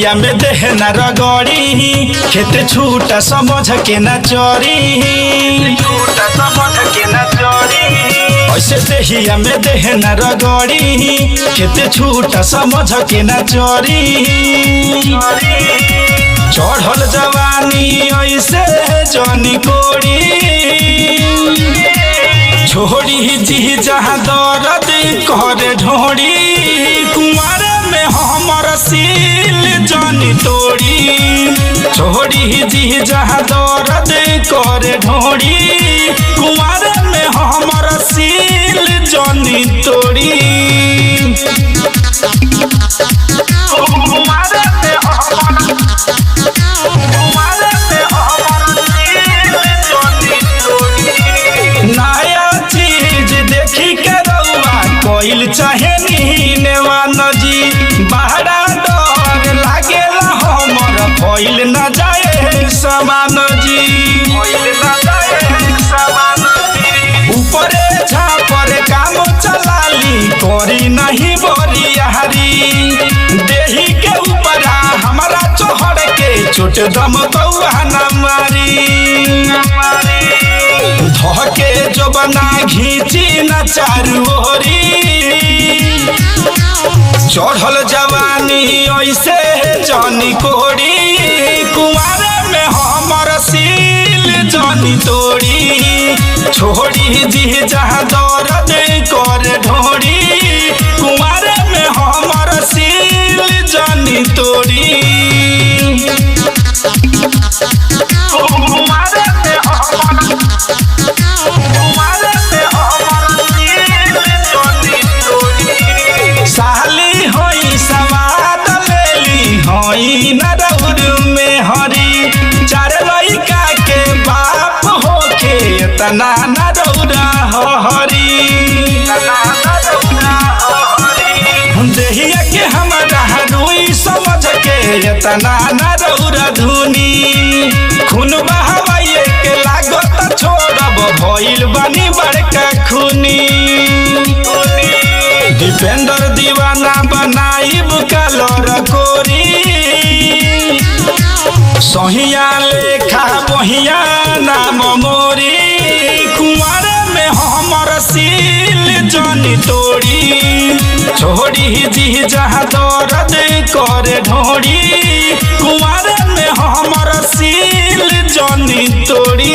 देहिया में देहना रगड़ी खेत छूटा समझ के न चोरी छूटा समझ के न चोरी ऐसे देहिया में देहना रगड़ी खेत छूटा समझ के न चोरी चढ़ल जवानी ऐसे जनी कोड़ी छोड़ी जी जहाँ दर्द करे ढोड़ी कुंवर में हमर सील जनी तोड़ी छोड़ी जी जहाँ दर्द करे ढोड़ी कुंवर में हमर सील जनी तोड़ी कोइल चाहे नीनेवान जी बहरा डर लागेला हमर कोइल न जाए समान जी कोइल न जाए समान जी ऊपरे झापर काम चलाली कोरी नहीं बोरियारी देही के ऊपरा हमारा चोहर के चोट दम कौआ न मारी धके जो बना घीची न चारू ओरी चढ़ल जवानी ऐसे जनी कोड़ी कुंवर में हमर सील जनी तोड़ी छोड़ी जी जहाँ दर्द करे ढोड़ी कुंवर में हमर सील जनी तोड़ी साली होई सवाद लेली होई नरउर में हरी चार लइका के बाप होके तना नरउरा हरी देहिया के हमरा रुई समझ के तना नरउरा धुनी खून बहावे के लागत छोड़ब भइल बनी बड़का खूनी दीपेंद्र दीवाना बनाइब कलर कोरी सहिया लेखा बहिया नाम मोरी कुंवर में हमर सील जनी तोड़ी छोड़ी जी जहाँ दर्द करे ढोड़ी कुंवर में हमर सील जनी तोड़ी।